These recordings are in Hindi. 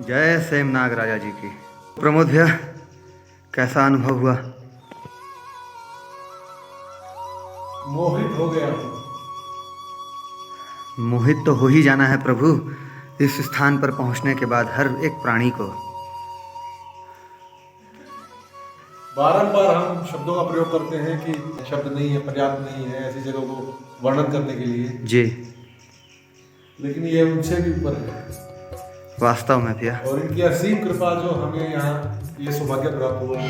जय सेम नाग राजा जी की। प्रमोद भैया, कैसा अनुभव हुआ? मोहित हो गया। मोहित तो हो ही जाना है प्रभु, इस स्थान पर पहुंचने के बाद हर एक प्राणी को। बारंबार हम शब्दों का प्रयोग करते हैं कि शब्द नहीं है, पर्याप्त नहीं है ऐसी जगह को वर्णन करने के लिए जी, लेकिन ये उनसे भी ऊपर है वास्तव में भैया। और इनकी असीम कृपा जो हमें यहाँ ये सौभाग्य प्राप्त हुआ है।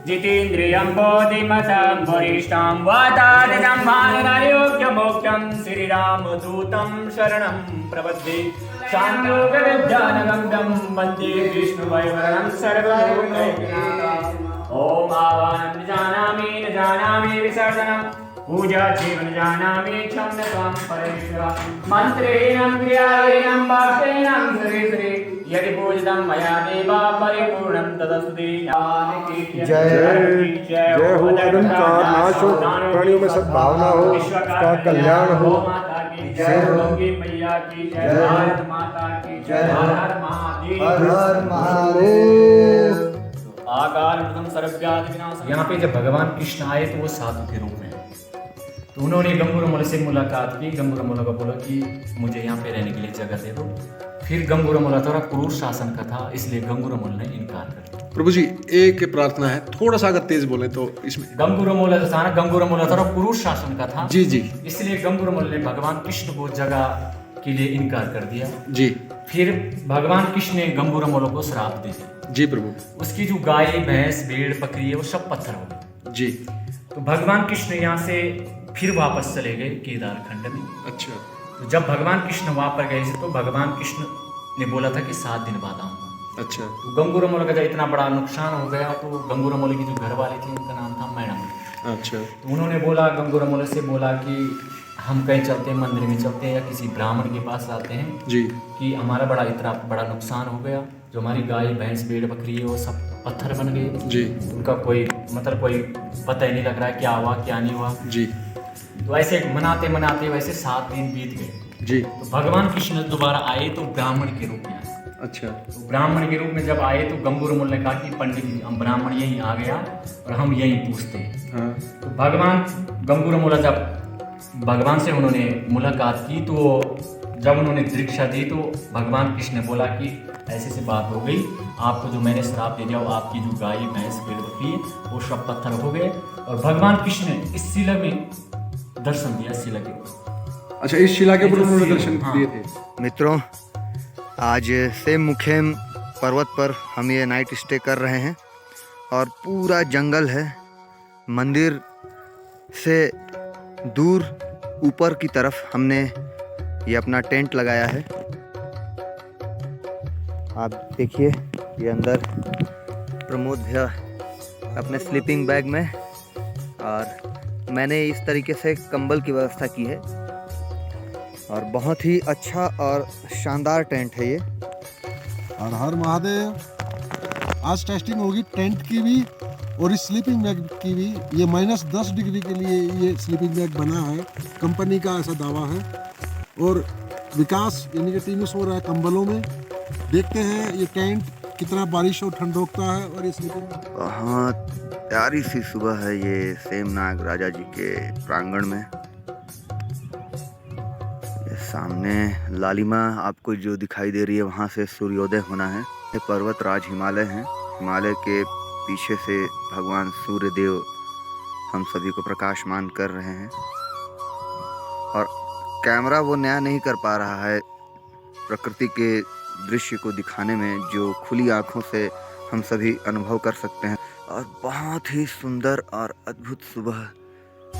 जितेन्द्रियं बोधिमतं वरिष्ठं वातारकं मानयोग्यमोक्षं श्रीरामदूतं शरणं प्रपद्ये। शान्तोकविद्यानगम्यं वन्दे विष्णुवैवरणं सर्वलोकैकनाथम्। ॐ आवाहनं न जानामि विसर्जनं पूजा जीवन जानामि क्षम्यतां परमेश्वर। मंत्रेण क्रियाहीनं वाक्येनं श्री श्री यदि पूजितं मया देवा परिपूर्णं तदस्तु। जय हो अनंकार नाश हो, प्राणियों में सद्भावना हो, उसका कल्याण हो। जय गंगे मैया की जय, भारत माता की जय, हर हर महादेव। हर हर महादेव। आकार प्रथम सर्वव्याधि विनाशम। यहाँ पे जब भगवान कृष्ण आए तो वो साधु के रूप में, तो उन्होंने गंगूरमल से मुलाकात की। गंगूरमल को बोला कि मुझे यहाँ पे रहने के लिए जगह दे दो। फिर गंगूरमल थोड़ा क्रूर शासन का था, इसलिए गंगूरमल ने इनकार कर दिया। प्रभु जी एक प्रार्थना है, थोड़ा सा अगर तेज बोले तो इसमें। गंगूरमल था ना, गंगूरमल थोड़ा क्रूर शासन का था जी जी, इसलिए गंगूरमल ने भगवान कृष्ण को जगह के लिए इनकार कर दिया जी। फिर भगवान कृष्ण ने गंगूरमल को श्राप दे दिया। जी प्रभु। उसकी जो गाय भैंस भेड़ बकरी है वो सब पत्थर हो गए। जी। तो भगवान कृष्ण यहाँ से फिर वापस चले गए केदार खंड में। अच्छा। तो जब भगवान कृष्ण वहां पर गए थे तो भगवान कृष्ण ने बोला था कि 7 दिन बाद आऊंगा। अच्छा। तो गंगूरमल का जब इतना बड़ा नुकसान हो गया तो गंगूरमल की जो घर वाली थी उनका नाम था मैडम। अच्छा। तो उन्होंने बोला, गंगूरमल से बोला कि हम कहीं चलते हैं, मंदिर में चलते हैं या किसी ब्राह्मण के पास आते हैं जी, कि हमारा इतना बड़ा नुकसान हो गया, जो हमारी गाय भैंस भेड़ बकरी है वो सब पत्थर बन गए जी। उनका कोई कोई पता ही नहीं लग रहा है क्या हुआ क्या नहीं हुआ जी। तो ऐसे मनाते मनाते वैसे 7 दिन बीत गए जी। तो भगवान कृष्ण दोबारा आए तो ब्राह्मण के रूप में आए। अच्छा। तो ब्राह्मण के रूप में जब आए तो गंगूरमल ने कहा कि पंडित जी हम ब्राह्मण यहीं आ गया और हम यहीं पूछते हैं। हाँ। तो भगवान गंगूरमल जब भगवान से उन्होंने मुलाकात की तो जब उन्होंने दीक्षा दी तो भगवान कृष्ण ने बोला कि ऐसे से बात हो गई, आपको जो मैंने श्राप दे दिया वो आपकी जो गाय भैंस भेड़ बकरी है वो सब पत्थर हो गए। और भगवान कृष्ण ने इस शिला में दर्शन दिया, शिला के ऊपर। अच्छा, इस शिला के ऊपर उन्होंने दर्शन दिए थे। मित्रों, आज सेम मुखेम पर्वत पर हम ये नाइट स्टे कर रहे हैं और पूरा जंगल है। मंदिर से दूर ऊपर की तरफ हमने ये अपना टेंट लगाया है। आप देखिए ये अंदर प्रमोद भैया अपने स्लीपिंग बैग में, और मैंने इस तरीके से कंबल की व्यवस्था की है और बहुत ही अच्छा और शानदार टेंट है ये। हर हर महादेव। आज टेस्टिंग होगी टेंट की भी और इस स्लीपिंग बैग की भी। ये -10 डिग्री के लिए ये स्लीपिंग बैग बना है, कंपनी का ऐसा दावा है। और विकास यानी कि टीम सो रहा है कंबलों में। देखते हैं ये टेंट कितना बारिश और ठंड रोकता है। और ये स्लीपिंग बहुत प्यारी सी सुबह है ये सेमनाग राजा जी के प्रांगण में। ये सामने लालिमा आपको जो दिखाई दे रही है वहाँ से सूर्योदय होना है। ये पर्वत राज हिमालय हैं। हिमालय के पीछे से भगवान सूर्य देव हम सभी को प्रकाशमान कर रहे हैं और कैमरा वो नया नहीं कर पा रहा है प्रकृति के दृश्य को दिखाने में, जो खुली आंखों से हम सभी अनुभव कर सकते हैं। और बहुत ही सुंदर और अद्भुत सुबह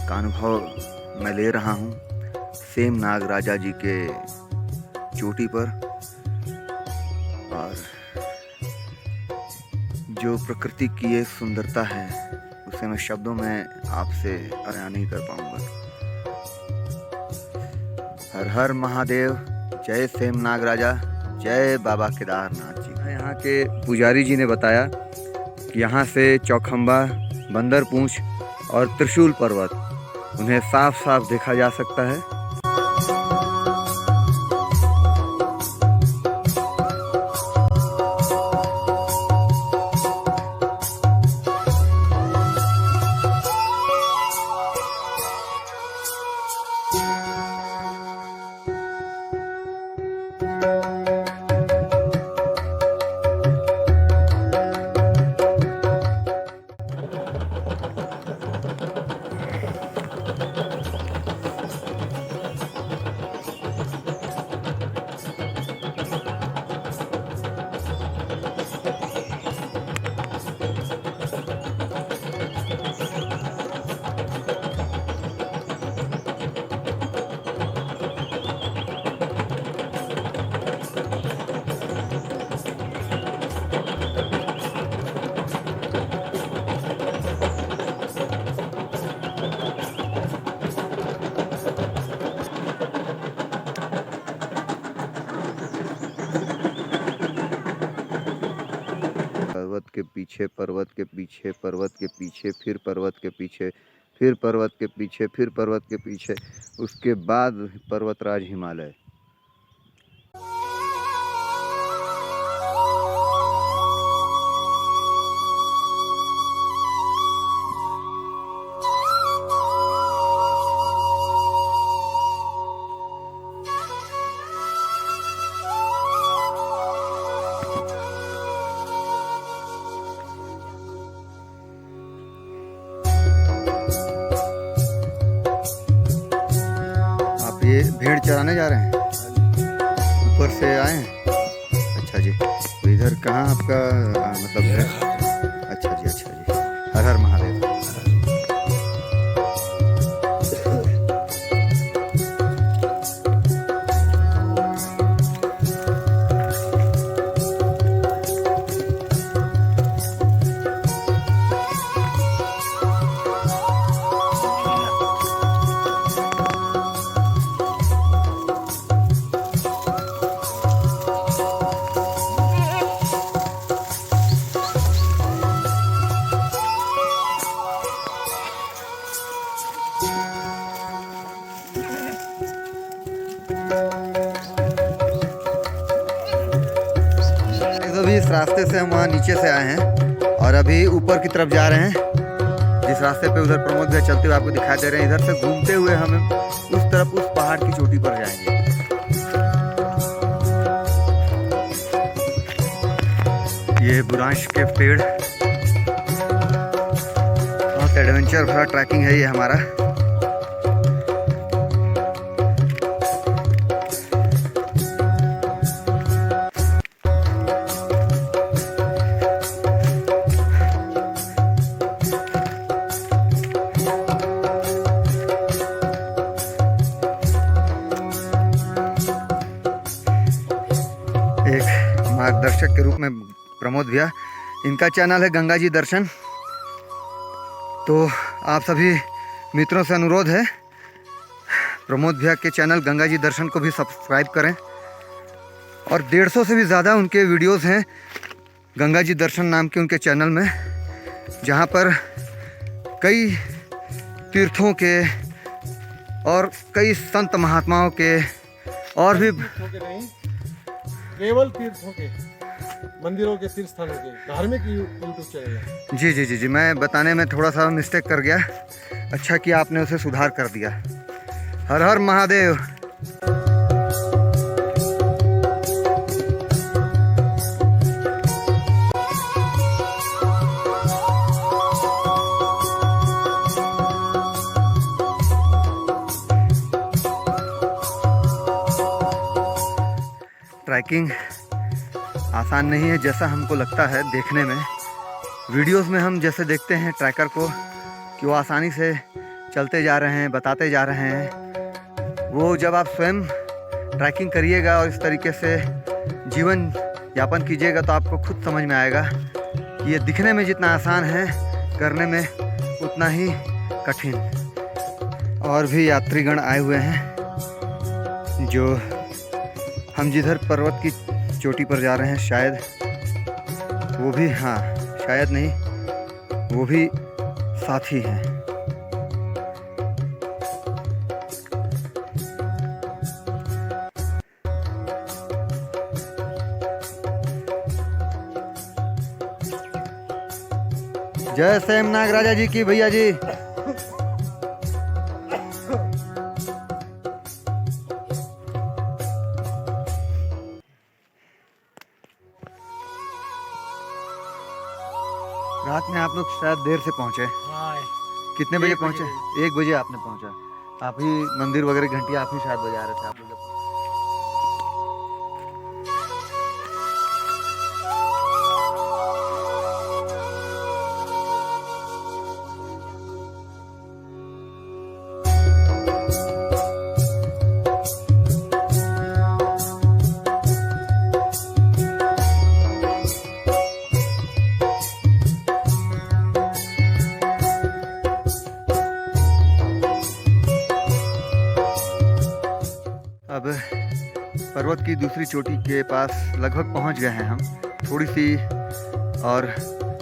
का अनुभव मैं ले रहा हूँ सेमनाग राजा जी के चोटी पर। और जो प्रकृति की ये सुंदरता है उसे मैं शब्दों में आपसे बयान नहीं कर पाऊंगा। हर हर महादेव, जय सेमनाग राजा, जय बाबा केदारनाथ जी। यहाँ के पुजारी जी ने बताया कि यहाँ से चौखंबा, बंदरपूंछ और त्रिशूल पर्वत उन्हें साफ साफ देखा जा सकता है। पर्वत के पीछे, पर्वत के पीछे, पर्वत के पीछे, फिर पर्वत के पीछे, फिर पर्वत के पीछे, फिर पर्वत के पीछे, उसके बाद पर्वतराज हिमालय। ये भेड़ चराने जा रहे हैं, ऊपर से आए हैं। अच्छा जी, तो इधर कहाँ आपका मतलब है? अच्छा जी, अच्छा जी। हर हर महादेव। अभी इस रास्ते से हम वहाँ नीचे से आए हैं और अभी ऊपर की तरफ जा रहे हैं। जिस रास्ते पे उधर प्रमोद भैया चलते हुए आपको दिखाई दे रहे हैं, इधर से घूमते हुए हम उस तरफ उस पहाड़ की चोटी पर जाएंगे। ये बुरांश के पेड़, बहुत एडवेंचर भरा ट्रैकिंग है ये हमारा। मार्गदर्शक के रूप में प्रमोद भैया। इनका चैनल है गंगा जी दर्शन। तो आप सभी मित्रों से अनुरोध है प्रमोद भैया के चैनल गंगा जी दर्शन को भी सब्सक्राइब करें। और 150 से भी ज़्यादा उनके वीडियोस हैं गंगा जी दर्शन नाम के उनके चैनल में, जहाँ पर कई तीर्थों के और कई संत महात्माओं के और भी तीर्थों के नहीं, केवल तीर्थों के, मंदिरों के, तीर्थ स्थानों के धार्मिक यूट्यूब चैनल है। जी जी जी जी, मैं बताने में थोड़ा सा मिस्टेक कर गया, अच्छा किया आपने उसे सुधार कर दिया। हर हर महादेव। ट्रैकिंग आसान नहीं है जैसा हमको लगता है देखने में। वीडियोस में हम जैसे देखते हैं ट्रैकर को कि वो आसानी से चलते जा रहे हैं, बताते जा रहे हैं, वो जब आप स्वयं ट्रैकिंग करिएगा और इस तरीके से जीवन यापन कीजिएगा तो आपको खुद समझ में आएगा कि ये दिखने में जितना आसान है करने में उतना ही कठिन। और भी यात्रीगण आए हुए हैं जो हम जिधर पर्वत की चोटी पर जा रहे हैं शायद वो भी, हाँ शायद नहीं, वो भी साथी हैं। जय सेम नागराजा जी की भैया जी। रात में आप लोग शायद देर से पहुंचे। कितने बजे पहुंचे? 1 बजे आपने पहुंचा। आप ही मंदिर वगैरह घंटी आप ही शायद बजा रहे थे आप लोग। अब पर्वत की दूसरी चोटी के पास लगभग पहुंच गए हैं हम। थोड़ी सी और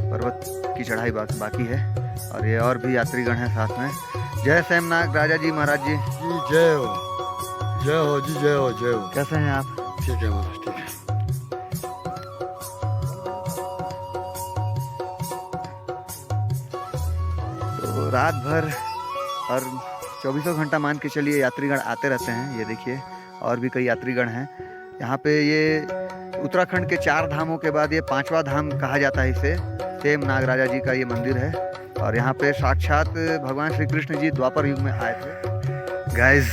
पर्वत की चढ़ाई बाकी है और ये और भी यात्रीगण हैं साथ में। जय सेमनाग राजा जी महाराज जी। जी जय हो, जय हो जी, जय हो, जय हो। कैसे हैं आप? ठीक है महाराज, ठीक है। तो रात भर और 24 घंटा मान के चलिए यात्रीगण आते रहते हैं। ये देखिए और भी कई यात्रीगण हैं यहाँ पे। ये उत्तराखंड के 4 धामों के बाद ये 5वां धाम कहा जाता है इसे। सेम नागराजा जी का ये मंदिर है और यहाँ पे साक्षात भगवान श्री कृष्ण जी द्वापर युग में आए थे। गाइस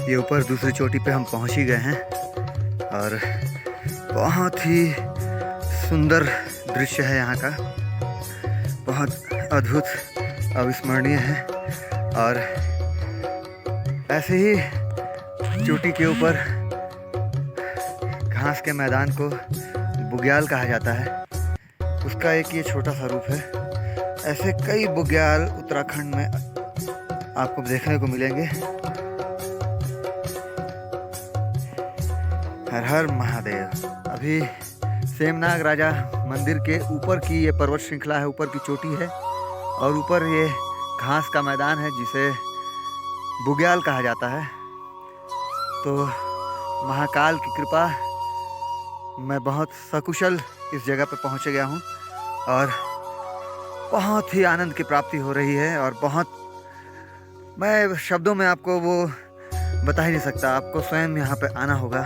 ये ऊपर दूसरी चोटी पे हम पहुँच ही गए हैं और बहुत ही सुंदर दृश्य है यहाँ का, बहुत अद्भुत अविस्मरणीय है। और ऐसे ही चोटी के ऊपर घास के मैदान को बुग्याल कहा जाता है, उसका एक ये छोटा सा रूप है। ऐसे कई बुग्याल उत्तराखंड में आपको देखने को मिलेंगे। हर हर महादेव। अभी सेमनाग राजा मंदिर के ऊपर की ये पर्वत श्रृंखला है, ऊपर की चोटी है और ऊपर ये घास का मैदान है जिसे बुग्याल कहा जाता है। तो महाकाल की कृपा मैं बहुत सकुशल इस जगह पर पहुंच गया हूं और बहुत ही आनंद की प्राप्ति हो रही है और बहुत, मैं शब्दों में आपको वो बता ही नहीं सकता। आपको स्वयं यहाँ पे आना होगा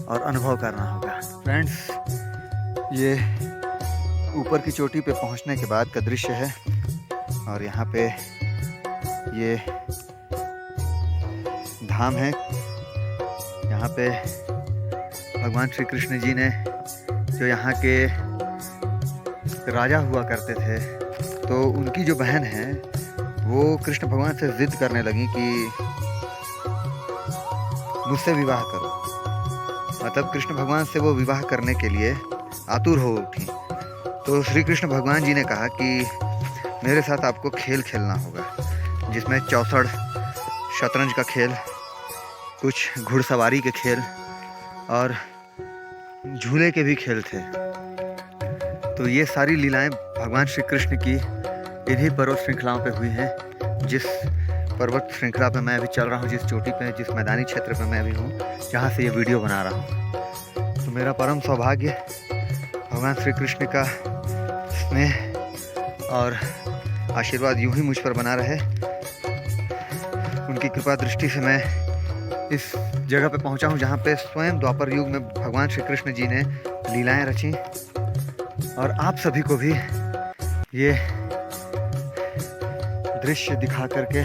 और अनुभव करना होगा। फ्रेंड्स ये ऊपर की चोटी पे पहुँचने के बाद का दृश्य है और यहाँ पे ये धाम है। यहाँ पे भगवान श्री कृष्ण जी ने जो यहाँ के राजा हुआ करते थे, तो उनकी जो बहन है वो कृष्ण भगवान से जिद करने लगी कि मुझसे विवाह करो। मतलब कृष्ण भगवान से वो विवाह करने के लिए आतुर हो उठी। तो श्री कृष्ण भगवान जी ने कहा कि मेरे साथ आपको खेल खेलना होगा, जिसमें चौसड़, शतरंज का खेल, कुछ घुड़सवारी के खेल और झूले के भी खेल थे। तो ये सारी लीलाएं भगवान श्री कृष्ण की इन्हीं पर्वत श्रृंखलाओं पे हुई हैं। जिस पर्वत श्रृंखला पे मैं अभी चल रहा हूँ, जिस चोटी पे, जिस मैदानी क्षेत्र पे मैं अभी हूँ, जहाँ से ये वीडियो बना रहा हूँ, तो मेरा परम सौभाग्य भगवान श्री कृष्ण का स्नेह और आशीर्वाद यूं ही मुझ पर बना रहे। उनकी कृपा दृष्टि से मैं इस जगह पे पहुंचा हूं जहां पे स्वयं द्वापर युग में भगवान श्री कृष्ण जी ने लीलाएं रची। और आप सभी को भी ये दृश्य दिखा करके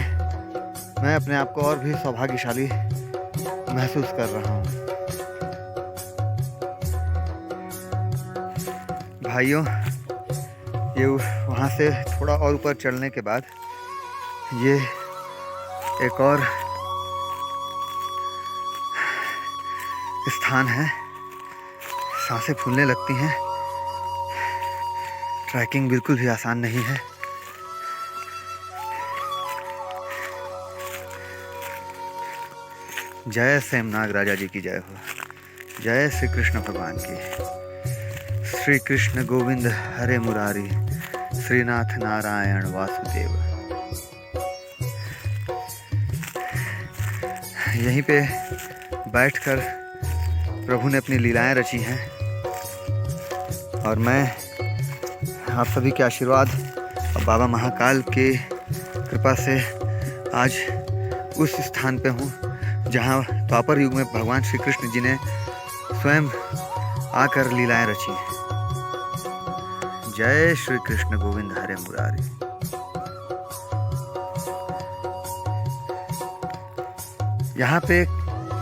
मैं अपने आप को और भी सौभाग्यशाली महसूस कर रहा हूं। भाइयों, ये वहाँ से थोड़ा और ऊपर चढ़ने के बाद ये एक और स्थान है। सांसें फूलने लगती हैं। ट्रैकिंग बिल्कुल भी आसान नहीं है। जय सेमनाग राजा जी की जय हो। जय श्री कृष्ण भगवान की। श्री कृष्ण गोविंद हरे मुरारी, श्रीनाथ नारायण वासुदेव। यहीं पे बैठकर प्रभु ने अपनी लीलाएं रची हैं और मैं आप सभी के आशीर्वाद और बाबा महाकाल के कृपा से आज उस स्थान पे हूँ जहाँ द्वापर युग में भगवान श्री कृष्ण जी ने स्वयं आकर लीलाएं रची। जय श्री कृष्ण गोविंद हरे मुरारी। यहाँ पे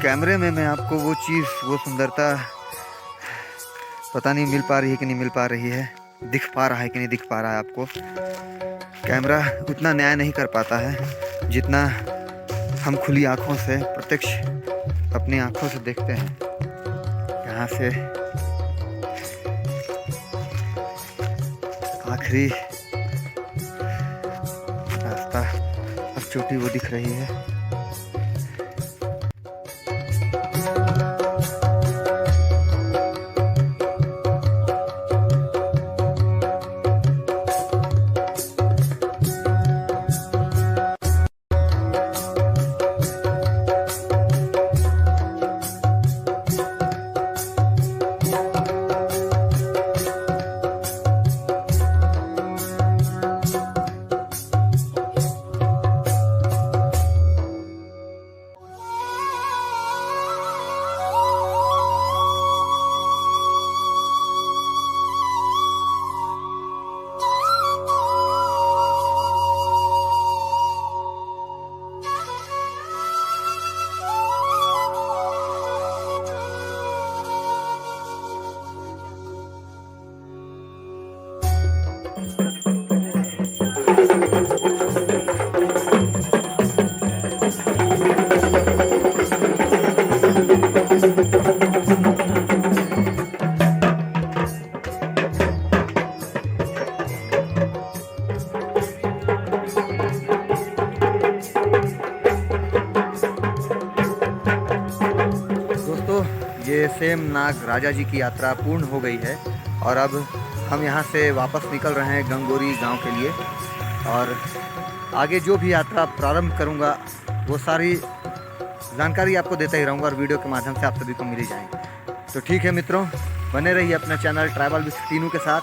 कैमरे में मैं आपको वो चीज़, वो सुंदरता पता नहीं मिल पा रही है कि नहीं मिल पा रही है, दिख पा रहा है कि नहीं दिख पा रहा है आपको। कैमरा उतना न्याय नहीं कर पाता है जितना हम खुली आँखों से प्रत्यक्ष अपनी आँखों से देखते हैं। यहाँ से आखिरी रास्ता, अब चोटी वो दिख रही है। ये सेमनाग राजा जी की यात्रा पूर्ण हो गई है और अब हम यहाँ से वापस निकल रहे हैं गंगोरी गांव के लिए। और आगे जो भी यात्रा प्रारंभ करूँगा वो सारी जानकारी आपको देता ही रहूँगा और वीडियो के माध्यम से आप सभी को मिल ही जाएंगे। तो ठीक है मित्रों, बने रहिए अपना चैनल ट्रैवल विद टीनू के साथ।